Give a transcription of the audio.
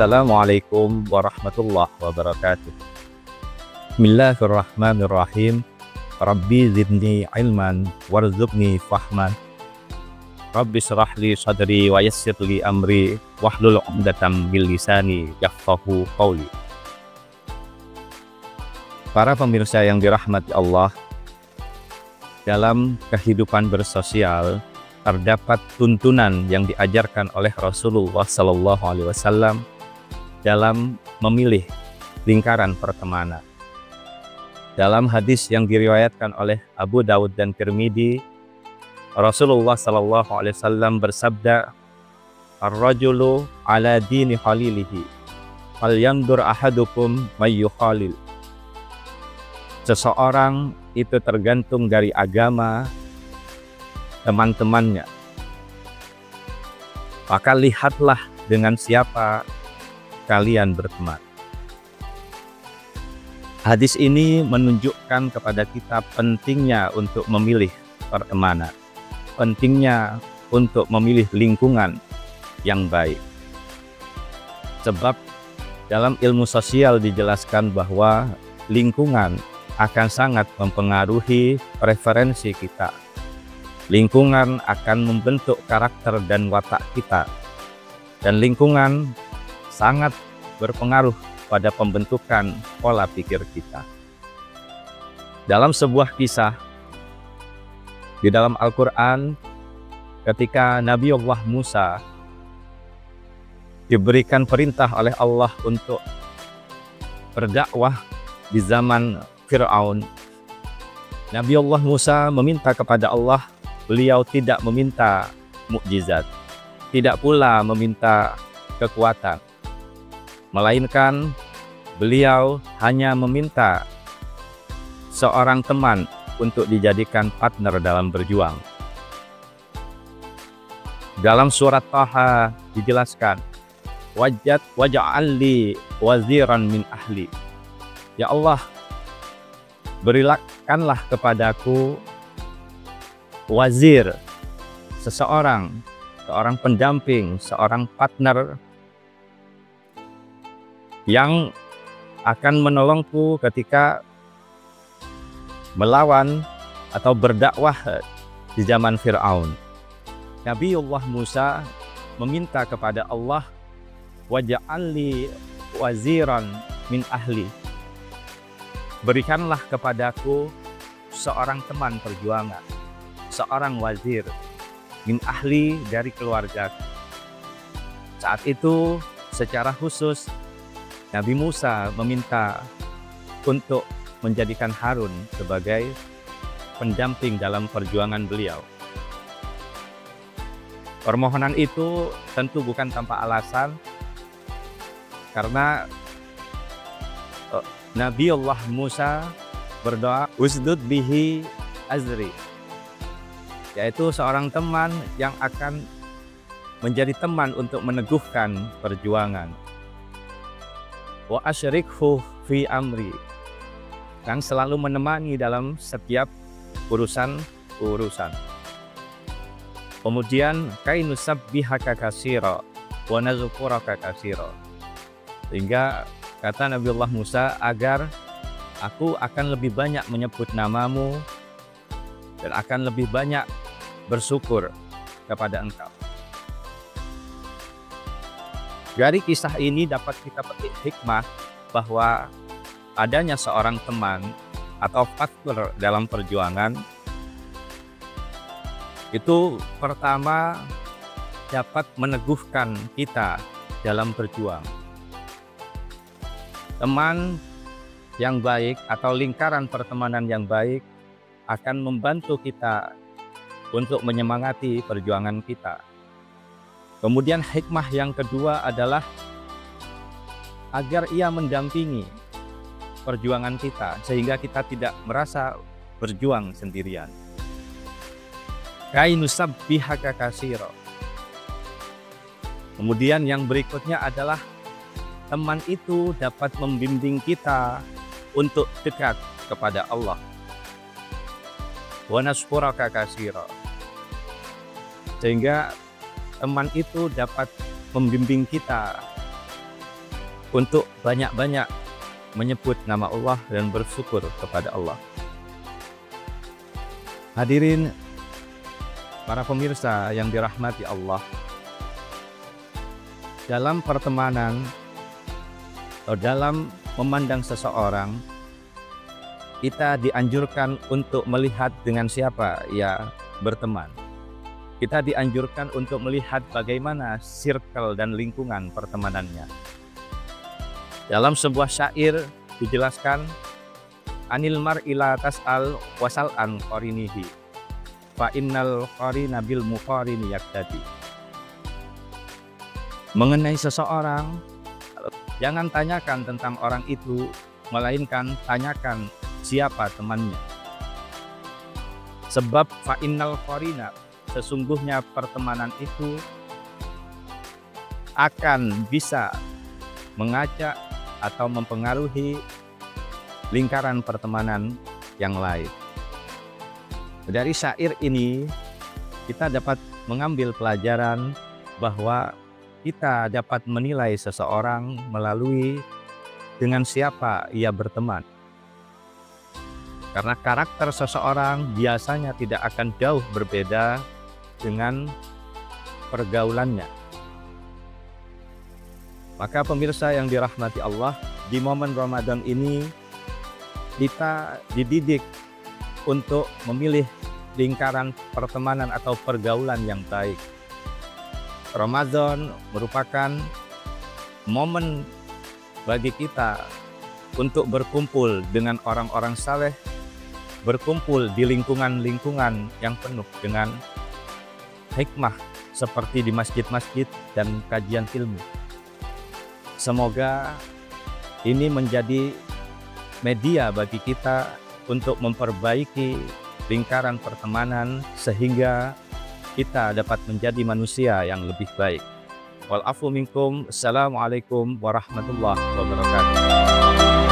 Assalamualaikum warahmatullahi wabarakatuh. Bismillahirrahmanirrahim. Rabbi zidni ilman warzuqni fahman. Rabbi shrah li sadri wa yassir li amri wahlul 'uqdatam min lisani yafqahu qawli. Para pemirsa yang dirahmati Allah, dalam kehidupan bersosial terdapat tuntunan yang diajarkan oleh Rasulullah SAW dalam memilih lingkaran pertemanan. Dalam hadis yang diriwayatkan oleh Abu Dawud dan Tirmidzi, Rasulullah SAW bersabda, "Ar-rajulu ala dini khalilihi, falyandur ahadukum may yukhalil." Seseorang itu tergantung dari agama teman-temannya. Maka lihatlah dengan siapa kalian berteman. Hadis ini menunjukkan kepada kita pentingnya untuk memilih pertemanan, pentingnya untuk memilih lingkungan yang baik. Sebab dalam ilmu sosial dijelaskan bahwa lingkungan akan sangat mempengaruhi preferensi kita. Lingkungan akan membentuk karakter dan watak kita, dan lingkungan sangat berpengaruh pada pembentukan pola pikir kita. Dalam sebuah kisah di dalam Al-Quran, ketika Nabiullah Musa diberikan perintah oleh Allah untuk berdakwah di zaman Fir'aun, Nabiullah Musa meminta kepada Allah. Beliau tidak meminta mukjizat, tidak pula meminta kekuatan, melainkan beliau hanya meminta seorang teman untuk dijadikan partner dalam berjuang. Dalam surat Taha dijelaskan, waj'al li waziran min ahli. Ya Allah, berikanlah kepadaku wazir, seorang pendamping, seorang partner yang akan menolongku ketika melawan atau berdakwah di zaman Fir'aun. Nabiullah Musa meminta kepada Allah, waj'alli waziran min ahli. Berikanlah kepadaku seorang teman perjuangan, seorang wazir min ahli, dari keluarga. Saat itu secara khusus Nabi Musa meminta untuk menjadikan Harun sebagai pendamping dalam perjuangan beliau. Permohonan itu tentu bukan tanpa alasan, karena Nabiullah Musa berdoa, usdud bihi azri, yaitu seorang teman yang akan menjadi teman untuk meneguhkan perjuangan. Wa asyrikhu fi amri, yang selalu menemani dalam setiap urusan. Kemudian kainusabbihaka katsira wa nazkuraka katsira, sehingga kata Nabiullah Musa, agar aku akan lebih banyak menyebut namamu dan akan lebih banyak bersyukur kepada Engkau. Dari kisah ini dapat kita petik hikmah bahwa adanya seorang teman atau partner dalam perjuangan itu pertama dapat meneguhkan kita dalam berjuang. Teman yang baik atau lingkaran pertemanan yang baik akan membantu kita untuk menyemangati perjuangan kita. Kemudian hikmah yang kedua adalah agar ia mendampingi perjuangan kita, sehingga kita tidak merasa berjuang sendirian. Kainusabbihaka katsira. Kemudian yang berikutnya adalah teman itu dapat membimbing kita untuk dekat kepada Allah. Wa naskuraka katsira. Sehingga teman itu dapat membimbing kita untuk banyak-banyak menyebut nama Allah dan bersyukur kepada Allah. Hadirin para pemirsa yang dirahmati Allah, dalam pertemanan atau dalam memandang seseorang, kita dianjurkan untuk melihat dengan siapa ia berteman. Kita dianjurkan untuk melihat bagaimana circle dan lingkungan pertemanannya. Dalam sebuah syair dijelaskan, anil mar'i la tas'al wasal an qarinihi fa innal qarina bil muqarini yaqtadi. Mengenai seseorang, jangan tanyakan tentang orang itu, melainkan tanyakan siapa temannya. Sebab fa innal qarina, sesungguhnya pertemanan itu akan bisa mengajak atau mempengaruhi lingkaran pertemanan yang lain. Dari syair ini kita dapat mengambil pelajaran bahwa kita dapat menilai seseorang melalui dengan siapa ia berteman. Karena karakter seseorang biasanya tidak akan jauh berbeda dengan pergaulannya. Maka pemirsa yang dirahmati Allah, di momen Ramadan ini kita dididik untuk memilih lingkaran pertemanan atau pergaulan yang baik. Ramadan merupakan momen bagi kita untuk berkumpul dengan orang-orang saleh, berkumpul di lingkungan-lingkungan yang penuh dengan hikmah seperti di masjid-masjid dan kajian ilmu. Semoga ini menjadi media bagi kita untuk memperbaiki lingkaran pertemanan sehingga kita dapat menjadi manusia yang lebih baik. Wal afu minkum. Assalamualaikum warahmatullahi wabarakatuh.